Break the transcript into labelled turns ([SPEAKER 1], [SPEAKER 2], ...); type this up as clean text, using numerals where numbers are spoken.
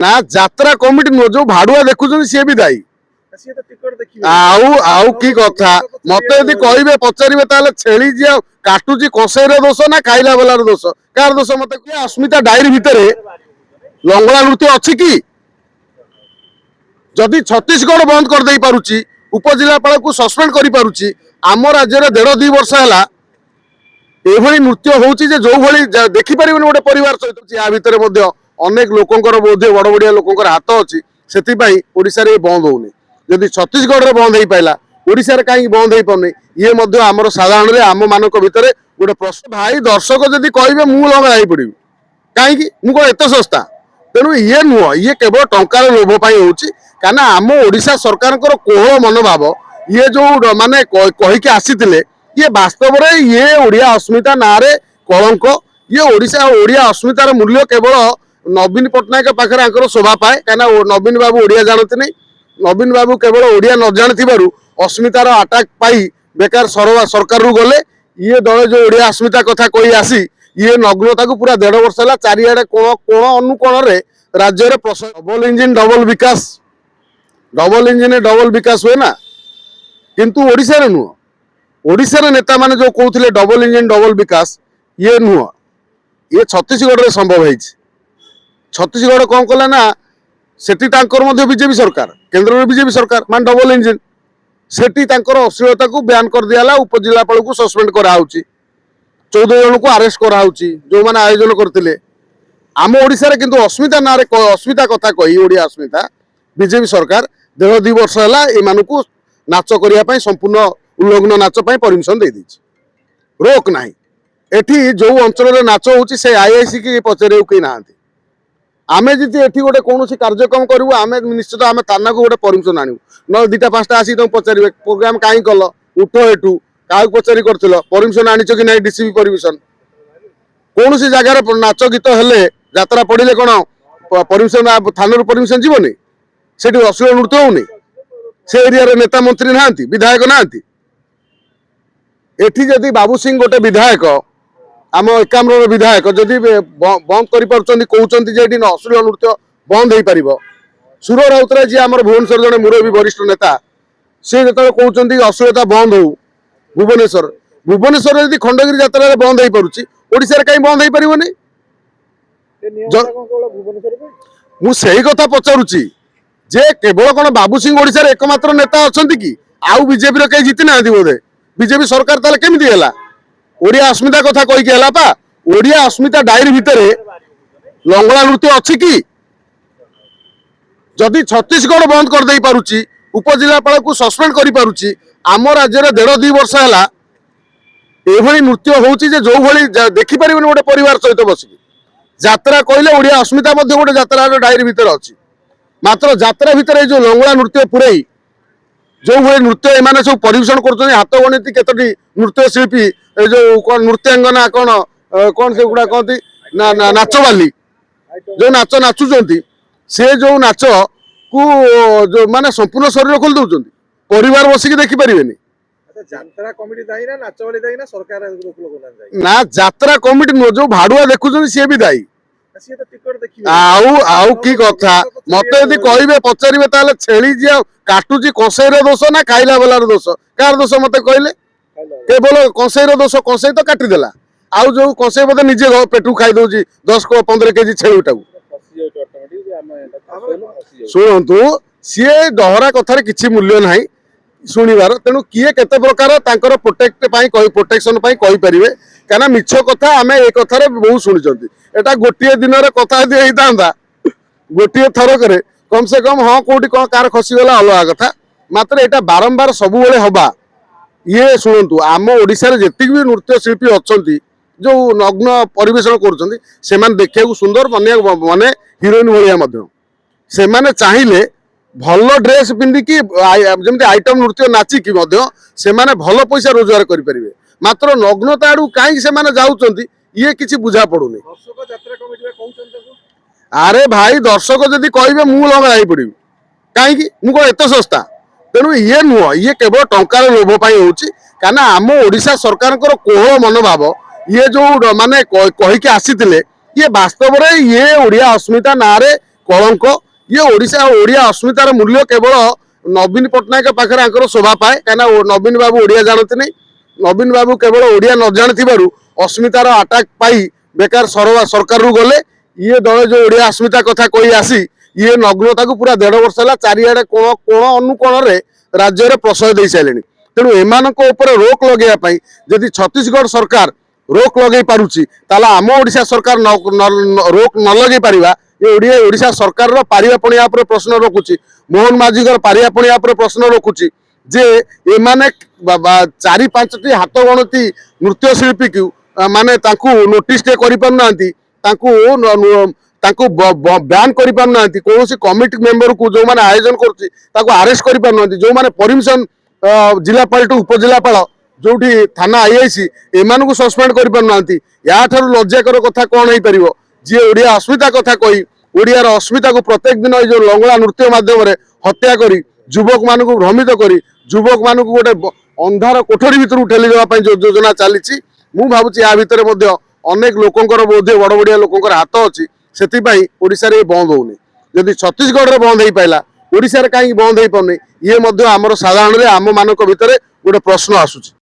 [SPEAKER 1] ना यात्रा कमिटी नुह जो भाड़ुआ देखुं सी भी दायी आउ की कथा मत यदि कहे पचारे छेली जी काटुची कसेर दोष ना खाइला बेलार दोष कार दोष मत अस्मिता डायरी भितर लंगड़ा नृत्य अच्छी कि जदि छत्तीसगढ़ बंद कर दे पारुची उपजिलापाल को सस्पेंड कर पारुची आम राज्य 1.5-2 वर्ष है एभली नृत्य होची जे जो भली देखि परिबनी गोटे परिवार सहित या भितर मध्ये अनेक लोकंकर बोधे बड़ बड़िया लोकंकर हाथ अछि सेति पई ओडिसा रे बंद होउनी जदि छत्तीसगढ़ रे बंद हेई पाइला ओडिसा रे काई बंद हेई पने ये मध्ये हमर साधारण रे आम मानक भितर गोटे प्रश्न भाई दर्शक जदि कहिबे मु लंगड़ा हेई पड़िबी काई कि मु को एत सस्ता तेणु ये नुह ये केवल टंकार लोभ पाई होउची काना आम ओडिसा सरकार कोहल मनोभाव ये जो माने कहिके आसीतिले ये वास्तव में ये ओडिया अस्मिता ना रे कलंक ये ओडिशा ओडिया अस्मितार मूल्य केवल नवीन पट्टनायक पाखे आंकर शोभा पाए कहीं नवीन बाबू ओडिया जानते नहीं नवीन बाबू केवल ओडिया न जानी अस्मितार आटाक पाई बेकार सरकार रू गले ये दल जो ओडिया अस्मिता कथा कही आसी ये नग्नता को पूरा 1.5 वर्ष है चारिआडे कोण कोण अनुकोण राज्य डबल इंजिन डबल विकास हुए ना किंतु ओडिशा रे नुह ओडिशा रे नेता माने जो कहते डबल इंजिन डबल विकास ये नुह ये छत्तीसगढ़ रे संभव है छत्तीसगढ़ कौन कला ना सेठी बीजेपी सरकार केंद्र में बीजेपी सरकार मान डबल इंजिन सेठी अश्लीलता को बैन कर दिया उपजिलापाल को सस्पेंड कराऊची 14 जन को अरेस्ट कराऊची जो माने आयोजन करते आम ओडिशा रे किंतु अस्मिता ना रे अस्मिता कथा कही ओडिया अस्मिता बीजेपी सरकार 1.5-2 वर्ष है एमानकु नाच करने संपूर्ण उल्लग्न नाच परमिशन दे दीची रोक नाही एठी जो अंचल रे नाच होची से आईआईसी की पचरे कई ना आमे जी एठी गोटे कौन कार्यक्रम करूँ आम निश्चित आम थाना को गोटे परमिशन आणु न 2-5टा आसी तुम पचारे प्रोग्राम कहीं कल उठ एठू क्या पचारि कर परमिशन आनीच कि नहीं डीसीपी परमिशन कौन सी जगार नाच गीत हेले यात्रा पड़े कौन परमिशन थाना परमिशन जीवनी से अश्लील नृत्य होनी से एरिया रे नेता मंत्री ना विधायक ना एठी जदि बाबू सिंह गोटे विधायक आम एकाम्र विधायक जदि बंद कहते अश्लील नृत्य बंद हो पार सुर राउतराय जी आम भुवनेश्वर जड़े मुरबी वरिष्ठ नेता सी जो कहते अश्लीलता बंद हो भुवनेश्वर यदि खंडगिरी यात्रा बंद हो पारुची ओडिशा कहीं बंद हो पारनी मुझे कथा पचारुची जे केवल कौन बाबू सिंह ओडिशा रे एकमात्र नेता अच्छा कि आउ बीजेपी कहीं जीति ना बोधे बीजेपी सरकार ताले केमिति हैला ओडिया अस्मिता कथा कही के हैला पा ओडिया अस्मिता डायरी भितर लंगड़ा नृत्य अच्छी कि जदि छत्तीसगढ़ बंद कर दे पारुची उपजिलापाल को सस्पेंड कर पारुची आम राज्य 1.5-2 वर्ष है एभली नृत्य होची जे जो भली देखि परिबनी गोटे परिवार सहित बसिकी यात्रा कहले ओडिया अस्मिता मध्य गोटे यात्रा डायरी भितर अच्छी मात्र यात्रा भितर जो लंगड़ा नृत्य पुरई जो भाई नृत्य एमाने सब परिवेषण कर हाथ गणित केतोटी नृत्य शिल्पी जो कौन नृत्यांगना कौन कौन से गुड़ा कहती ना नाचवाली जो नाच नाचुंट से जो नाच को जो माने संपूर्ण शरीर खोल दौरान परिवार बसिक देखिपारे
[SPEAKER 2] यात्रा कमिटी दायी ना नाचवाली दायी ना सरकार
[SPEAKER 1] ना यात्रा कमिटी नुह जो भाड़ुआ देखुं सी भी दायी आउ की कथा मत यदि कहे पचारे छेली जी काटुची कसेर दोष ना खाइला बेलार दोष कार दोष मत कहले केवल कसेर दोष कसे तो काटिदेला आउ जो कसे बोधे निजे पेटू खाई दौर 10-15 केजी छेलीटा शुणु सी डहरा कथार किसी मूल्य ना शुणिबार तेणु किए केते प्रकार तांकर प्रोटेक्शन कहींपारे क्या मिछ कथा आम ए कथार बहुत शुणी एटा गोटे दिन कथा यदि होता गोटे थरक कम से कम हाँ कौटी कौन कार खसीगला अलग कथा मात्र यहाँ बारंबार सब हवा ये शुणु आम ओडिशा जी भी नृत्य शिल्पी अच्छा जो नग्न परिवेषण कर देखा सुंदर माने हिरोइन भाया से चाहिए भल ड्रेस पिंधिकी जमी आइटम नृत्य नाचिकी से भल पैसा रोजगार करें मात्र नग्नता आड़ू कहीं से जाऊँच ये किसी बुझा पड़ूनी अरे भाई दर्शक जदि कहे मु लंगड़ा हो पड़ी कहीं मुझे एत सस्ता तेणु ये नुह ये केवल टंकार लोभ होना आम ओडिशा सरकार कोहल मनोभाव ये जो माने कहीके आसीतिले ये वास्तव में ये ओडिया अस्मिता ना रे कलंक ये ओडिशा ओडिया अस्मितार मूल्य केवल नवीन पट्टनायक पाखे आंकर शोभा पाए कहीं नवीन बाबू ओडिया जानते नहीं नवीन बाबू केवल ओडिया न जानी अस्मितार आटाक पाई बेकार सरकार रू गले ये दल जो ओडिया अस्मिता कथा कही आसी ये नग्नता को पूरा 1.5 वर्ष है चारिआडे कोण कोण अनुकोण राज्य में प्रश्रय दे सारे तेणु एमानक ऊपर रोक लगे जदि छत्तीसगढ़ सरकार रोक लगे पारुची ताला आम ओडिशा सरकार रोक न लगे पारिबा ये ओडिशा सरकार रो पारियापणिया पर प्रश्न रखुची मोहन माझी पारियापणिया पर प्रश्न रखुची जे एमाने 4-5टी हाथ गणती नृत्यशिल्पी को माने तांकू नोटिस टे करि पारनांती तांकू बैन करि पारनांती कोनोसी कमिटी मेंबर को जो माने आयोजन करछि ताको अरेस्ट करि पारनांती जो माने परमिशन जिलापाल टू उपजिलापाल जोठी थाना आईआईसी एमान को सस्पेंड करि पारनांती या ठारू लज्जाकर कथा कोन हेई परिबो जे ओडिया अस्मिता कथा कही ओडियार अस्मिता को प्रत्येक दिन जो लंगड़ा नृत्य माध्यम हत्या करी युवक मान को भ्रमित करी युवक मान को गोटे अंधार कोठरी भितर ठेली देवा जो योजना चली मु भावुची या भितर अनेक लोकंकर बोधे बड़ बड़िया लोकंकर हाथ अच्छी से ओडिशा रे बंद होनी जदि छत्तीसगढ़ में बंद हो पाला ओडिशा रे कहीं बंद हो पाने ये आमर साधारण आम मान भितर गोटे प्रश्न आसूची।